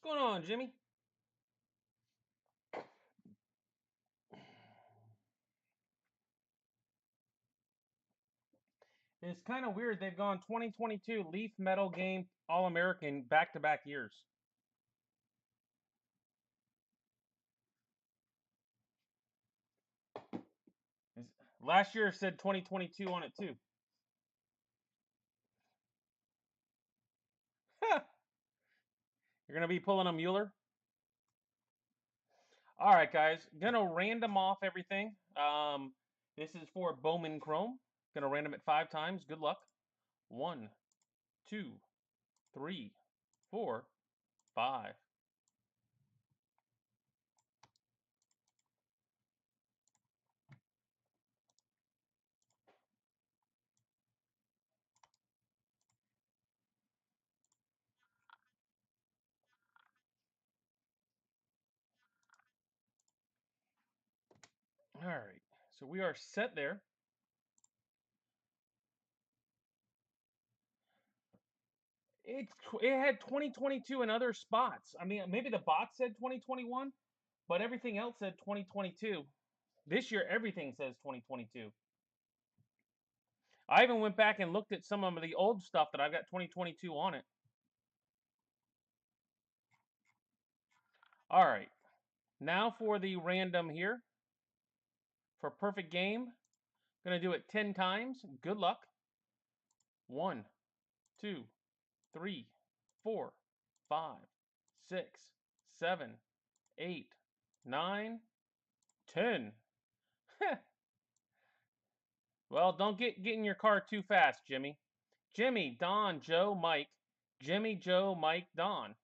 going on, Jimmy? It's kind of weird. They've gone 2022 Leaf Metal Game All American back-to-back years. Last year said 2022 on it too. You're gonna be pulling a Mueller. All right, guys. Gonna random off everything. This is for Bowman Chrome. Gonna random it 5 times. Good luck. 1, 2, 3, 4, 5. All right. So we are set there. It had 2022 in other spots. I mean, maybe the box said 2021, but everything else said 2022. This year, everything says 2022. I even went back and looked at some of the old stuff that I've got 2022 on it. All right. Now for the random here. For perfect game, going to do it 10 times. Good luck. 1, 2, 3, 4, 5, 6, 7, 8, 9, 10. Well, don't get in your car too fast, Jimmy. Jimmy, Don, Joe, Mike. Jimmy, Joe, Mike, Don.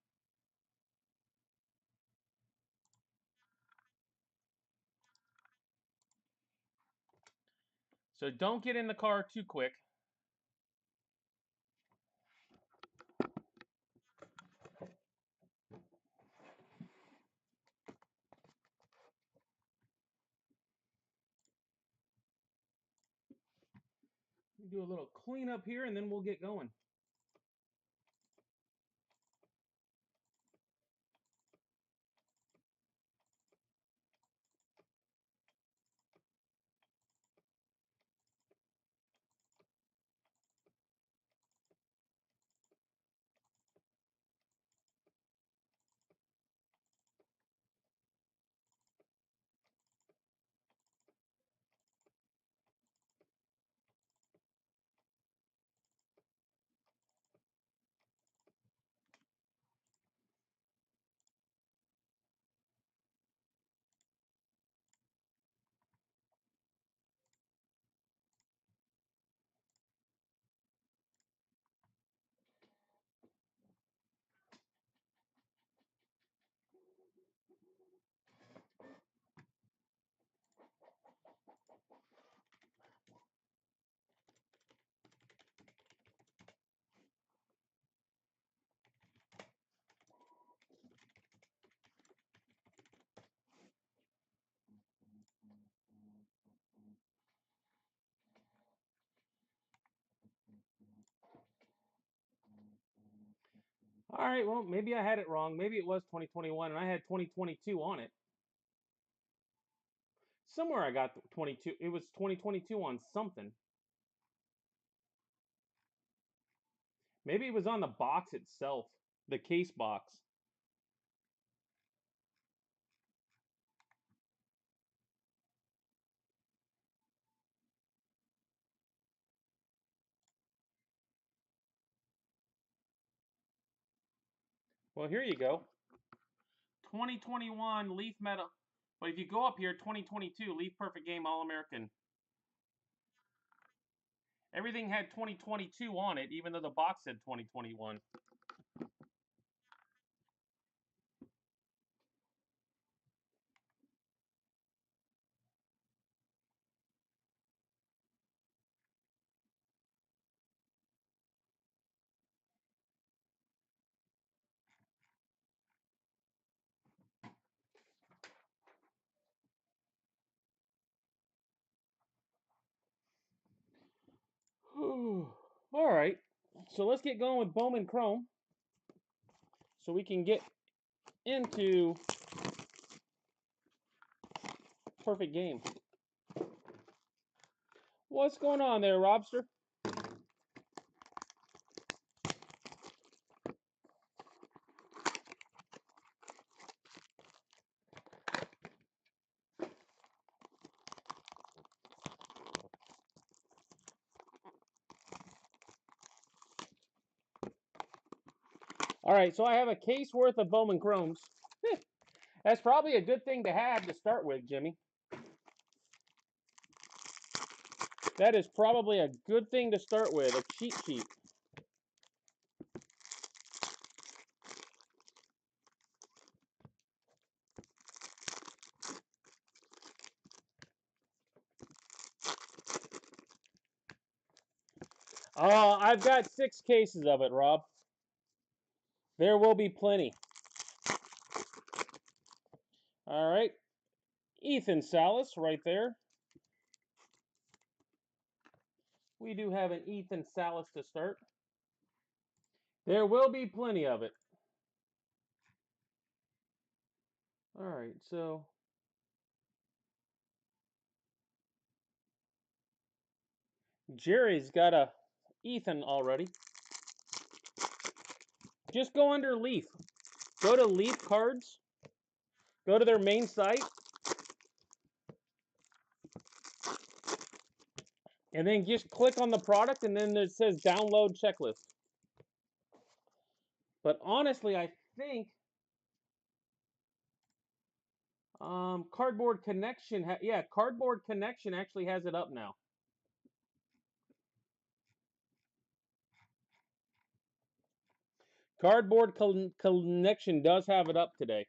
So don't get in the car too quick. Do a little cleanup here and then we'll get going. All right, well, maybe I had it wrong. Maybe it was 2021 and I had 2022 on it. Somewhere I got 22. It was 2022 on something. Maybe it was on the box itself, the case box. Well, here you go. 2021 Leaf Metal. But if you go up here, 2022 Leaf Perfect Game All American. Everything had 2022 on it, even though the box said 2021. All right. So let's get going with Bowman Chrome so we can get into Perfect Game. What's going on there, Robster? All right, so I have a case worth of Bowman Chromes. That's probably a good thing to have to start with, Jimmy. That is probably a good thing to start with, a cheat sheet. I've got 6 cases of it, Rob. There will be plenty. All right. Ethan Salas right there. We do have an Ethan Salas to start. There will be plenty of it. All right, so Jerry's got a Ethan already. Just go under Leaf. Go to Leaf Cards. Go to their main site. And then just click on the product, and then it says download checklist. But honestly, I think Cardboard Connection, Cardboard Connection actually has it up now. Cardboard Connection does have it up today.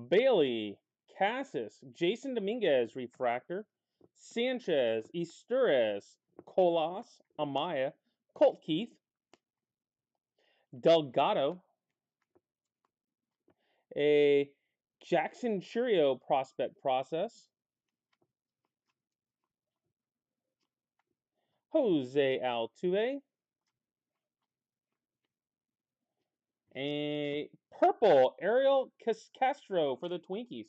Bailey, Cassis, Jason Dominguez, Refractor, Sanchez, Isturiz, Colas, Amaya, Colt Keith, Delgado, a Jackson Chourio prospect process, Jose Altuve, a purple Ariel Castro for the Twinkies.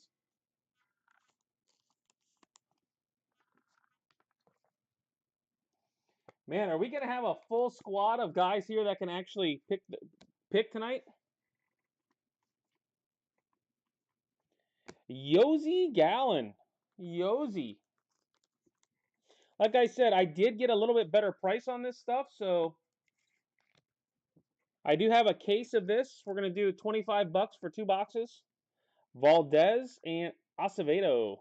Man, are we going to have a full squad of guys here that can actually pick tonight? Yossi Gallen. Yossi. Like I said, I did get a little bit better price on this stuff, so I do have a case of this. We're going to do 25 bucks for 2 boxes. Valdez and Acevedo.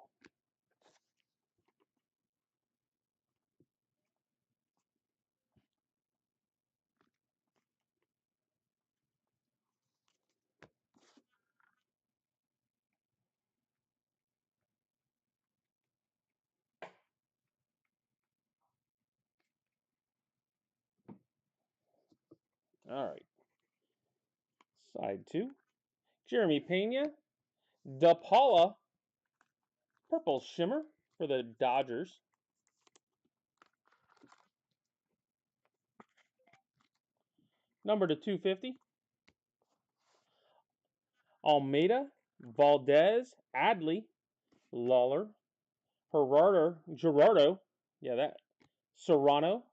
All right. Side 2. Jeremy Pena. DePaula. Purple Shimmer for the Dodgers. Number to 250. Almeida. Valdez. Adley. Lawler. Gerardo. Yeah, that. Serrano.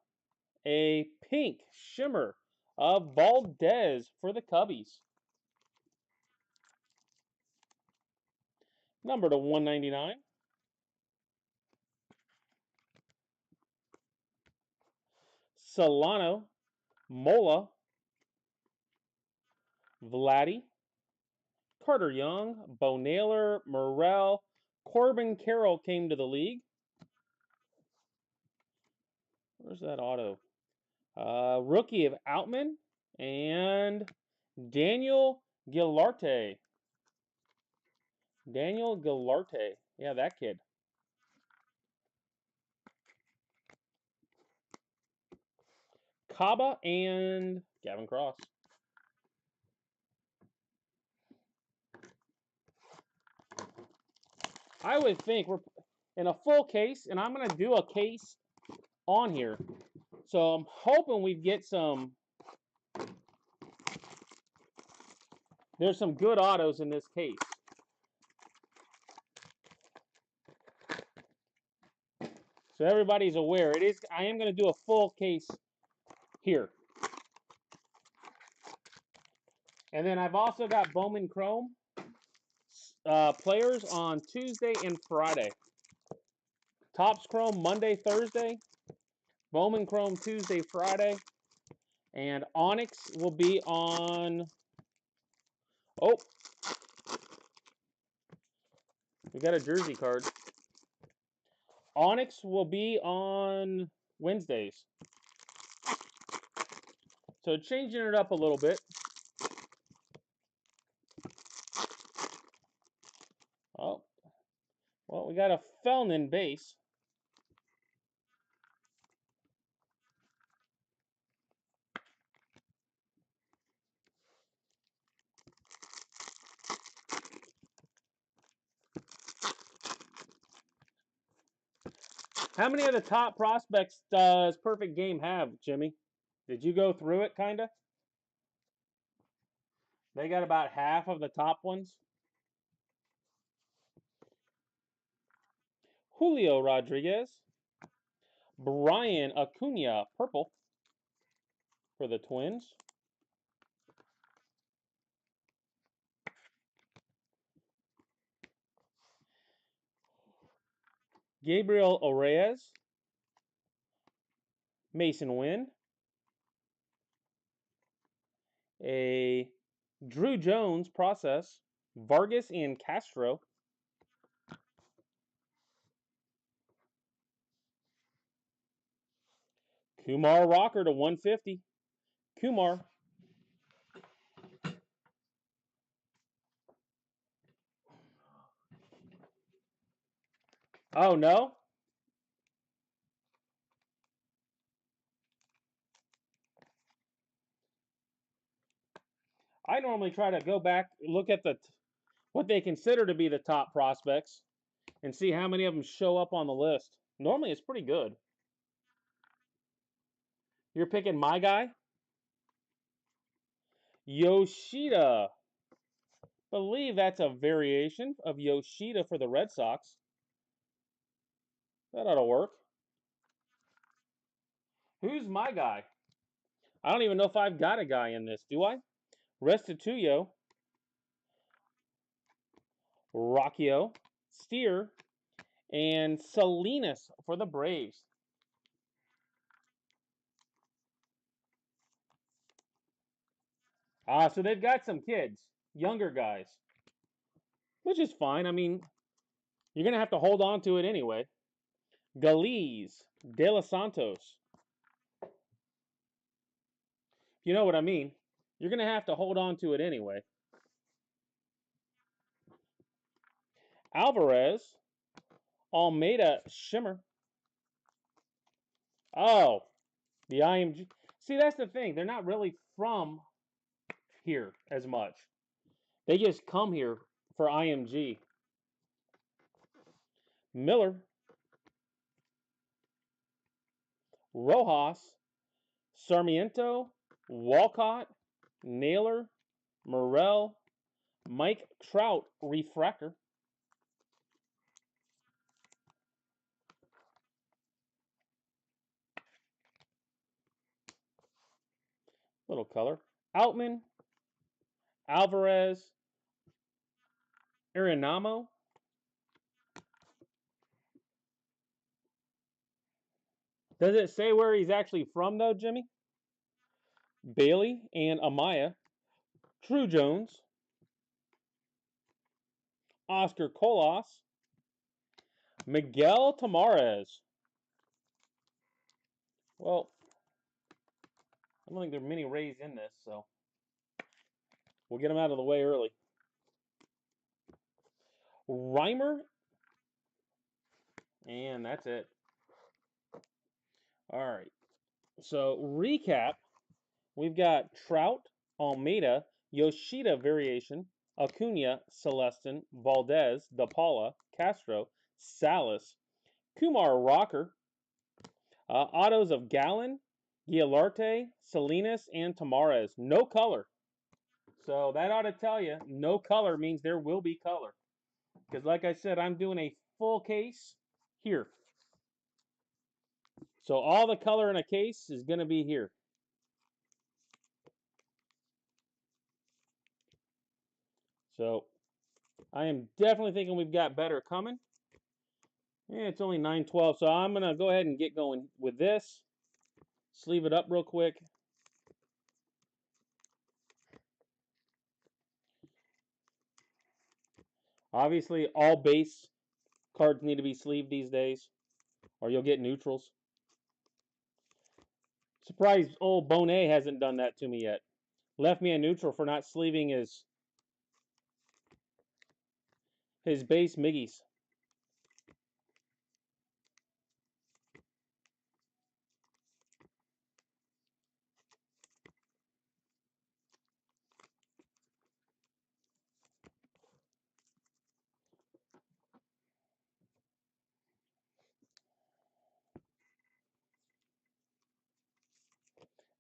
A pink shimmer of Valdez for the Cubbies. Number to 199. Solano, Mola, Vladdy, Carter Young, Bo Naylor, Morel, Corbin Carroll came to the league. Where's that auto? Rookie of Outman and Daniel Gilarte. Daniel Gilarte. Yeah, that kid. Kaba and Gavin Cross. I would think we're in a full case, and I'm going to do a case on here. So I'm hoping we get some. There's some good autos in this case. So everybody's aware. I am going to do a full case here. And then I've also got Bowman Chrome players on Tuesday and Friday. Topps Chrome Monday, Thursday. Bowman Chrome Tuesday, Friday. And Onyx will be on... Oh! We got a jersey card. Onyx will be on Wednesdays. So changing it up a little bit. Oh. Well, we got a Felnin base. How many of the top prospects does Perfect Game have, Jimmy? Did you go through it, kind of? They got about half of the top ones. Julio Rodriguez. Brian Acuna, purple for the Twins. Gabriel Oreyes. Mason Wynn. A Drew Jones process. Vargas and Castro. Kumar Rocker to 150. Kumar. Oh, no? I normally try to go back, look at what they consider to be the top prospects, and see how many of them show up on the list. Normally, it's pretty good. You're picking my guy? Yoshida. Believe that's a variation of Yoshida for the Red Sox. That ought to work. Who's my guy? I don't even know if I've got a guy in this, do I? Restituyo. Rocchio. Steer. And Salinas for the Braves. So they've got some kids, younger guys, which is fine. I mean, you're going to have to hold on to it anyway. Galiz, De Los Santos. You know what I mean? You're going to have to hold on to it anyway. Alvarez, Almeida, Shimmer. Oh, the IMG. See, that's the thing. They're not really from here as much. They just come here for IMG. Miller. Rojas. Sarmiento. Walcott. Naylor. Morel. Mike Trout. Refractor. Little color. Outman. Alvarez. Arenamo. Does it say where he's actually from, though, Jimmy? Bailey and Amaya. Drew Jones. Oscar Colas. Miguel Tamares. Well, I don't think there are many Rays in this, so we'll get them out of the way early. Reimer. And that's it. All right. So, recap. We've got Trout, Almeida, Yoshida variation, Acuna, Celestin, Valdez, DePaula, Castro, Salas, Kumar Rocker, autos of Gallen, Guillarte, Salinas, and Tamares. No color. So that ought to tell you no color means there will be color. Because like I said, I'm doing a full case here. So all the color in a case is going to be here. So I am definitely thinking we've got better coming. Yeah, it's only 9:12, so I'm going to go ahead and get going with this. Sleeve it up real quick. Obviously, all base cards need to be sleeved these days, or you'll get neutrals. Surprised old Bonet hasn't done that to me yet. Left me a neutral for not sleeving his base Miggies.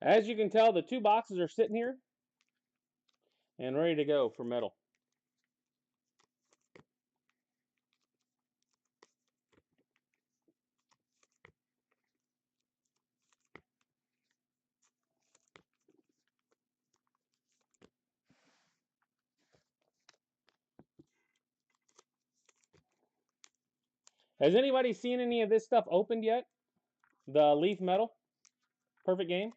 As you can tell, the two boxes are sitting here and ready to go for metal. Has anybody seen any of this stuff opened yet? The Leaf Metal? Perfect Game?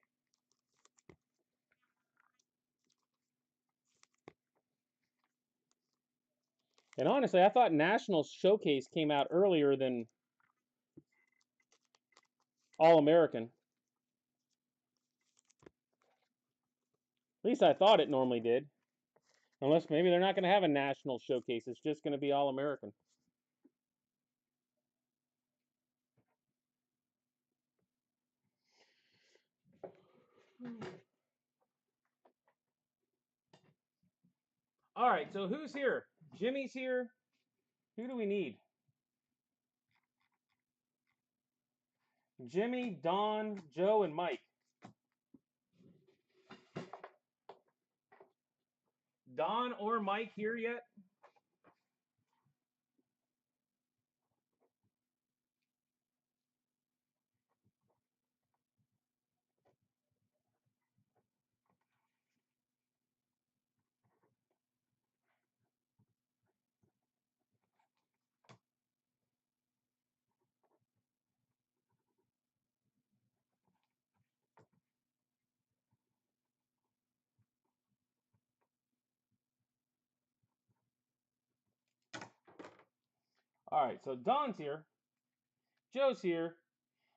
And honestly, I thought National Showcase came out earlier than All American. At least I thought it normally did. Unless maybe they're not going to have a National Showcase. It's just going to be All American. All right, so who's here? Jimmy's here. Who do we need? Jimmy, Don, Joe, and Mike. Don or Mike here yet? All right, so Don's here. Joe's here.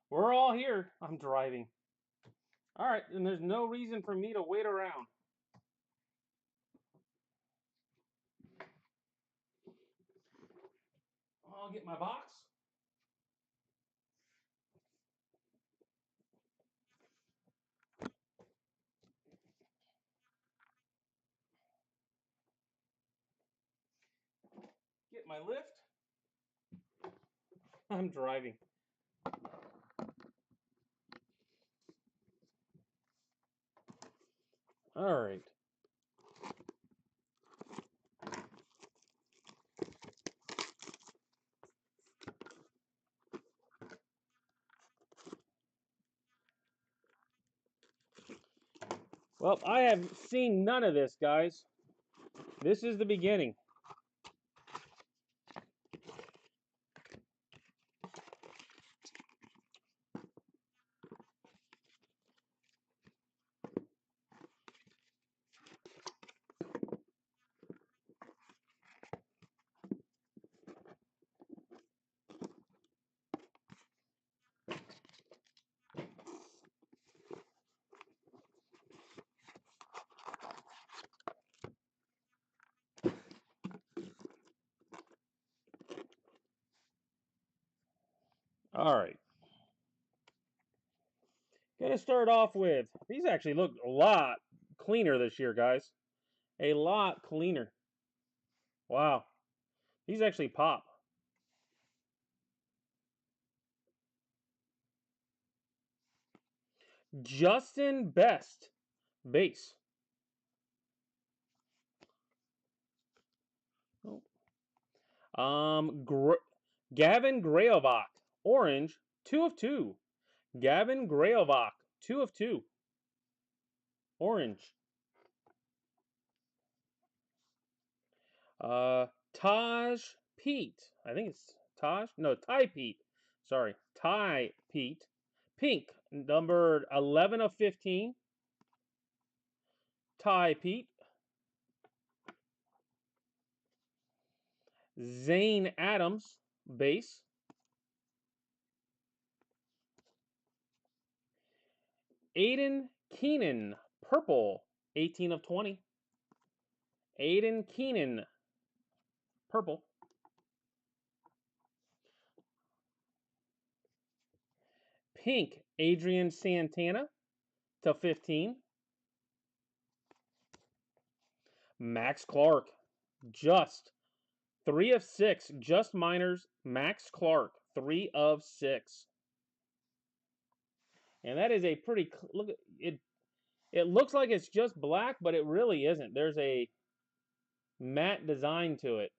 We're all here. I'm driving. All right, and there's no reason for me to wait around. I'll get my box. Get my lift. I'm driving. All right. Well, I have seen none of this, guys. This is the beginning. All right. Gonna start off with, these actually look a lot cleaner this year, guys. A lot cleaner. Wow. These actually pop. Justin Best base. Gavin Grayovac, orange, 2 of 2. Gavin Grayovac, 2 of 2. Orange. Taj Pete. I think it's Taj. No, Ty Pete. Sorry, Ty Pete. Pink, numbered 11 of 15. Ty Pete. Zane Adams, base. Aiden Keenan, purple, 18 of 20. Aiden Keenan, purple. Pink, Adrian Santana, to 15. Max Clark, just 3 of 6, just minors. Max Clark, 3 of 6. And that is a pretty look. It looks like it's just black, but it really isn't. There's a matte design to it.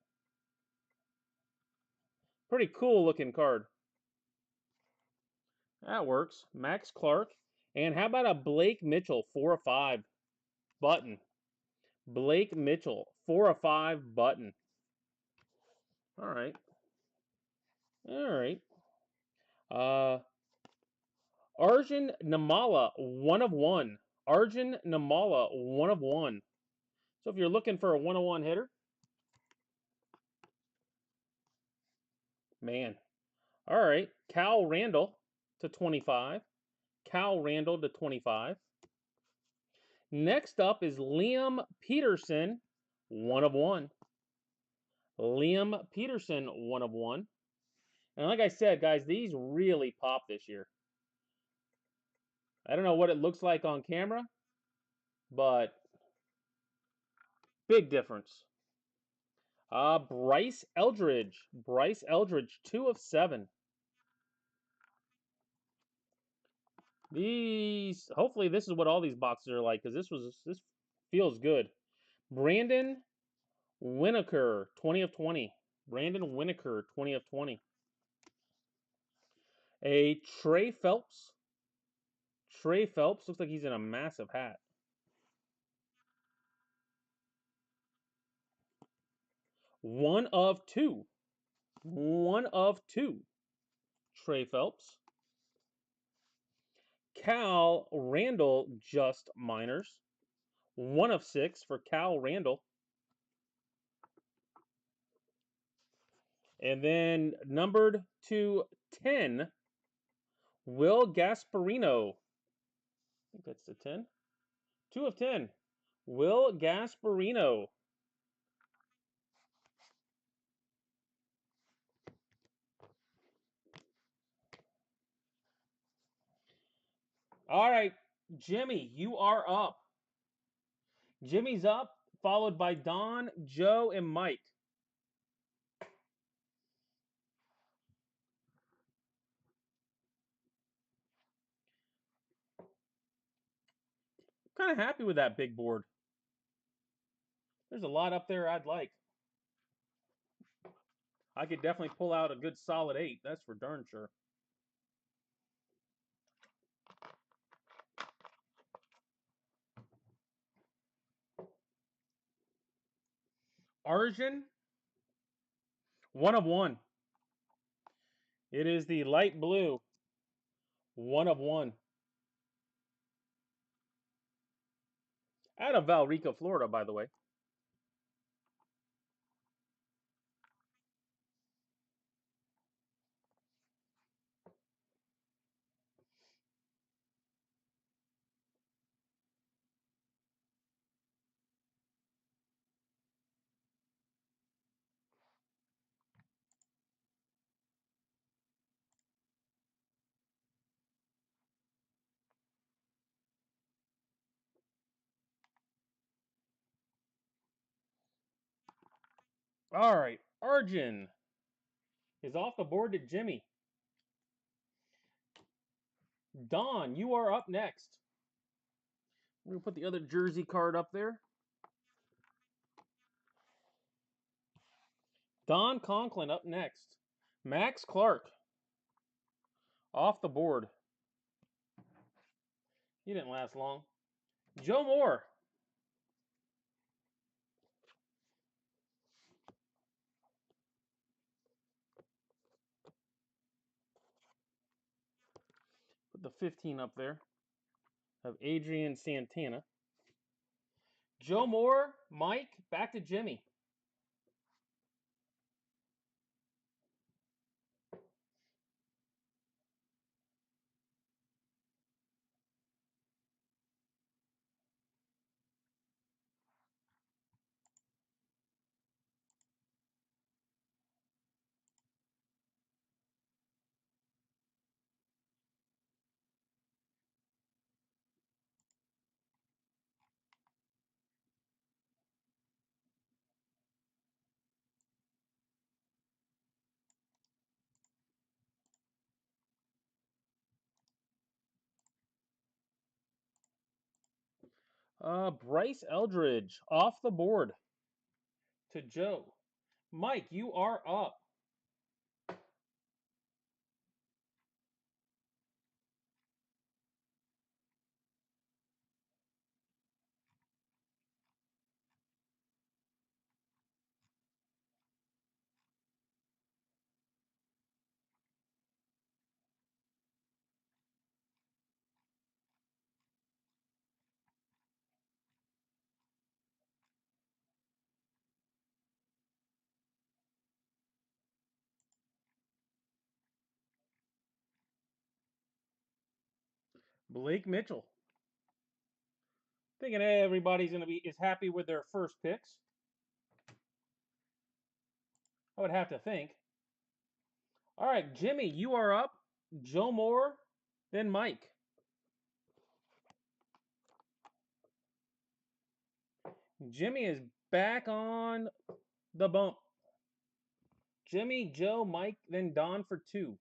Pretty cool looking card. That works. Max Clark. And how about a Blake Mitchell, 4 of 5 button? Blake Mitchell, 4 of 5 button. All right. All right. Arjun Namala, 1 of 1. Arjun Namala, 1 of 1. So if you're looking for a 101 hitter, man. All right. Cal Randall to 25. Cal Randall to 25. Next up is Liam Peterson, 1 of 1. Liam Peterson, 1 of 1. And like I said, guys, these really pop this year. I don't know what it looks like on camera, but big difference. Bryce Eldridge. Bryce Eldridge, 2 of 7. These, hopefully this is what all these boxes are like, because this feels good. Brandon Winokur, 20 of 20. Brandon Winokur, 20 of 20. A Trey Phelps. Trey Phelps looks like he's in a massive hat. 1 of 2. 1 of 2. Trey Phelps. Cal Randall, just minors. 1 of 6 for Cal Randall. And then numbered to 10, Will Gasparino. I think that's the 10. 2 of 10. Will Gasparino. All right, Jimmy, you are up. Jimmy's up, followed by Don, Joe, and Mike. Kind of happy with that big board. There's a lot up there I'd like. I could definitely pull out a good solid 8. That's for darn sure. Arjun, 1 of 1. It is the light blue, 1 of 1. Out of Valrica, Florida, by the way. All right, Arjun is off the board to Jimmy. Don, you are up next. We're going to put the other jersey card up there. Don Conklin up next. Max Clark. Off the board. He didn't last long. Joe Moore. Put the 15 up there. Of Adrian Santana. Joe Moore, Mike, back to Jimmy. Bryce Eldridge off the board to Joe. Mike, you are up. Blake Mitchell. Thinking everybody's gonna be is happy with their first picks. I would have to think. All right, Jimmy, you are up. Joe Moore, then Mike. Jimmy is back on the bump. Jimmy, Joe, Mike, then Don for 2.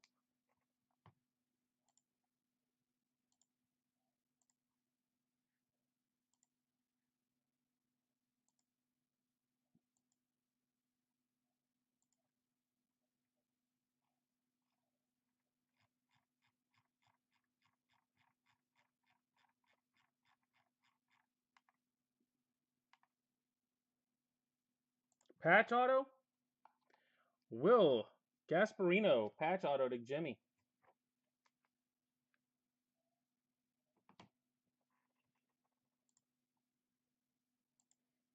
Patch auto. Will Gasparino, patch auto to Jimmy.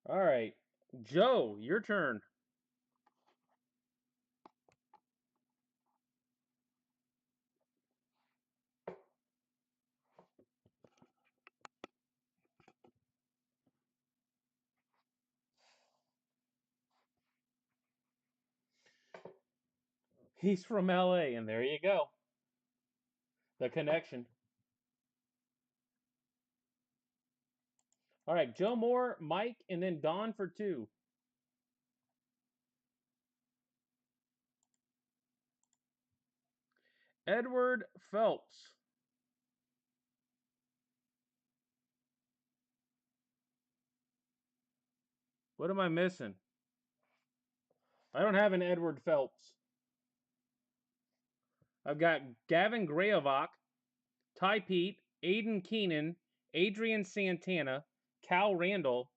All right, Joe, your turn. He's from LA, and there you go. The connection. All right, Joe Moore, Mike, and then Don for 2. Edward Phelps. What am I missing? I don't have an Edward Phelps. I've got Gavin Grayovac, Ty Pete, Aiden Keenan, Adrian Santana, Cal Randall,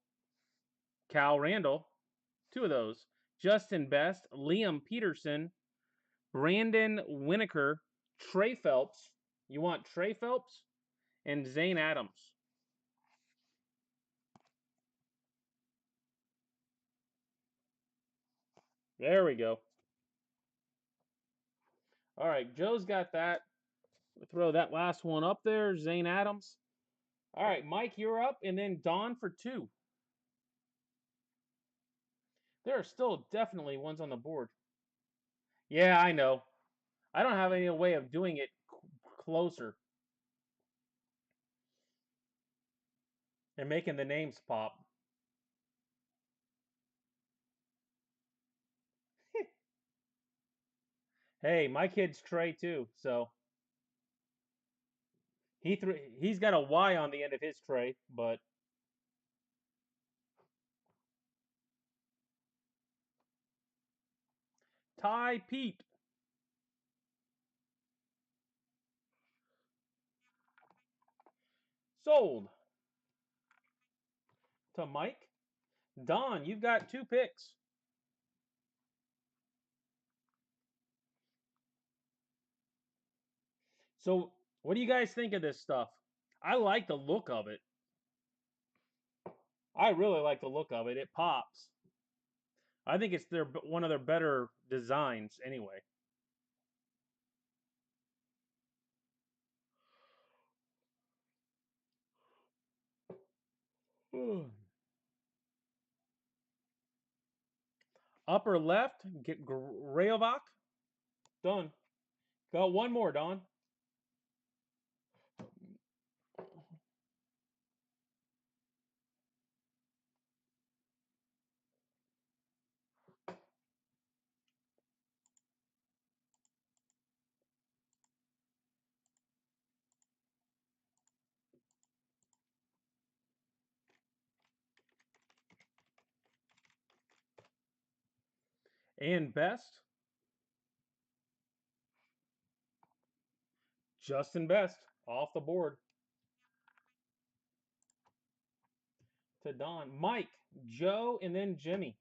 2 of those. Justin Best, Liam Peterson, Brandon Winokur, Trey Phelps. You want Trey Phelps? And Zane Adams. There we go. All right, Joe's got that. We'll throw that last one up there, Zane Adams. All right, Mike, you're up, and then Don for 2. There are still definitely ones on the board. Yeah, I know. I don't have any way of doing it closer and making the names pop. Hey, my kid's Trey too, so he's got a Y on the end of his Trey, but Ty Pete. Sold to Mike. Don, you've got 2 picks. So, what do you guys think of this stuff? I like the look of it. I really like the look of it. It pops. I think it's one of their better designs anyway. Upper left, get Rayovac. Done. Got one more, Don. And best. Justin Best off the board. To Don. Mike, Joe, and then Jimmy.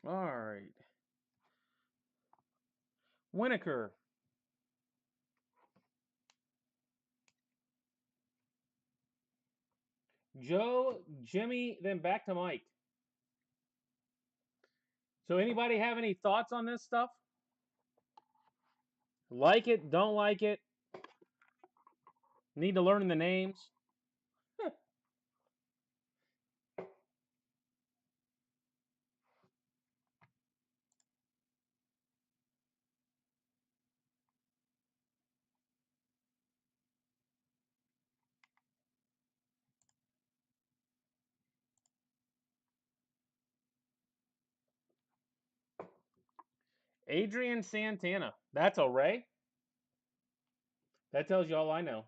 All right. Winokur. Joe, Jimmy, then back to Mike. So anybody have any thoughts on this stuff? Like it, don't like it? Need to learn the names? Adrian Santana. That's a Ray? That tells you all I know.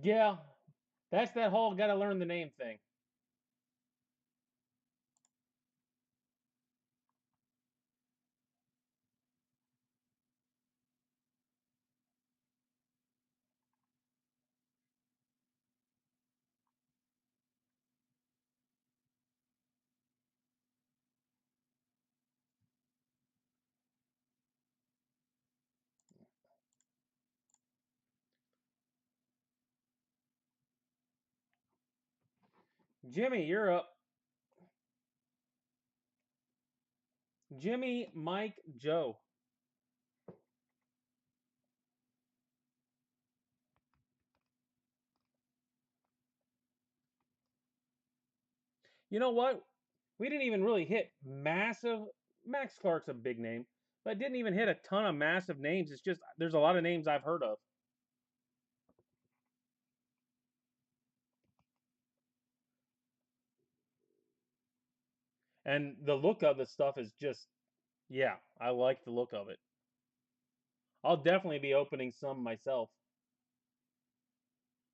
Yeah, that's that whole got to learn the name thing. Jimmy, you're up. Jimmy, Mike, Joe. You know what? We didn't even really hit massive. Max Clark's a big name, but didn't even hit a ton of massive names. It's just there's a lot of names I've heard of. And the look of the stuff is just, yeah, I like the look of it. I'll definitely be opening some myself.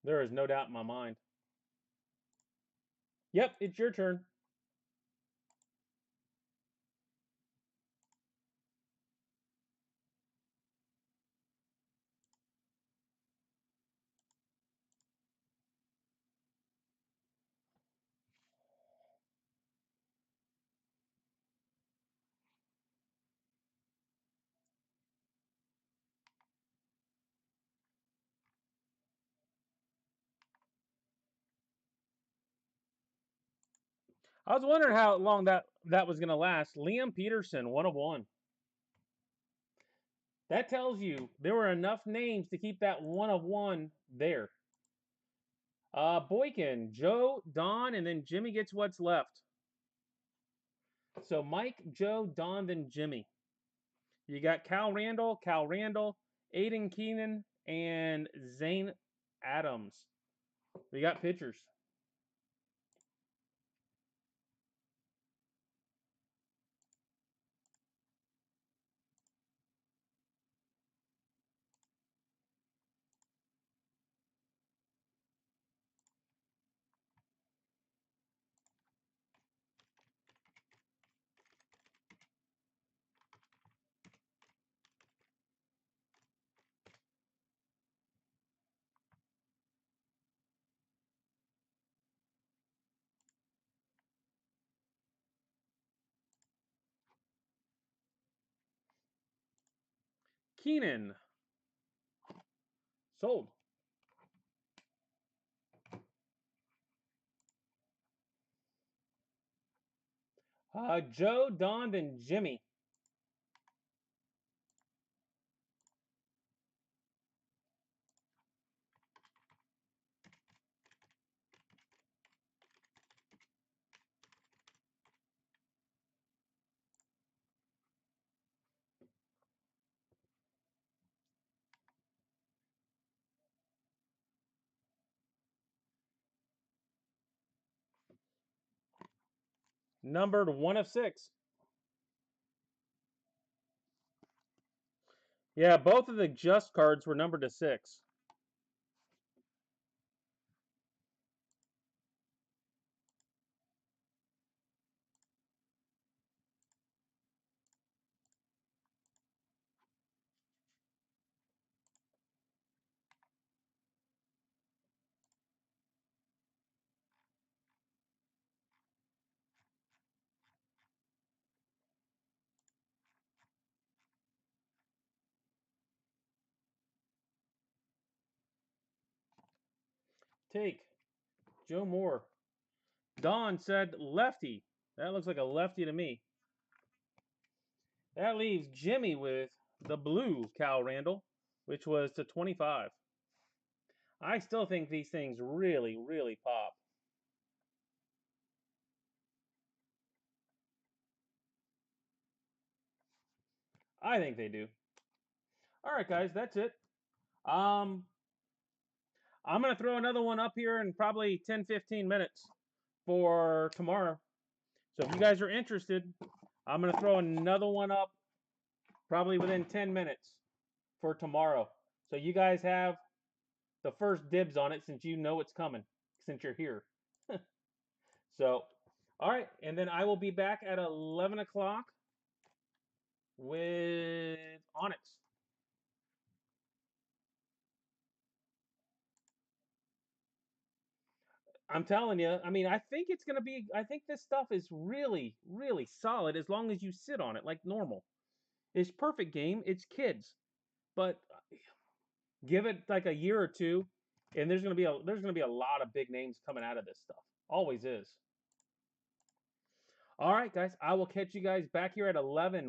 There is no doubt in my mind. Yep, it's your turn. I was wondering how long that was going to last. Liam Peterson, 1 of 1. That tells you there were enough names to keep that 1 of 1 there. Boykin, Joe, Don, and then Jimmy gets what's left. So Mike, Joe, Don, then Jimmy. You got Cal Randall, Aiden Keenan, and Zane Adams. We got pitchers. Keenan. Sold. Joe, Don, and Jimmy. Numbered 1 of 6. Yeah, both of the just cards were numbered to 6. Take. Joe Moore. Don said lefty. That looks like a lefty to me. That leaves Jimmy with the blue Cal Randall, which was to 25. I still think these things really, really pop. I think they do. All right, guys, that's it. I'm going to throw another one up here in probably 10, 15 minutes for tomorrow. So if you guys are interested, I'm going to throw another one up probably within 10 minutes for tomorrow. So you guys have the first dibs on it since you know it's coming, since you're here. So, all right. And then I will be back at 11 o'clock with Onyx. I'm telling you, I mean, I think it's going to be, I think this stuff is really, really solid as long as you sit on it like normal. It's perfect game. It's kids. But give it like a year or two, and there's going to be a lot of big names coming out of this stuff. Always is. All right, guys. I will catch you guys back here at 11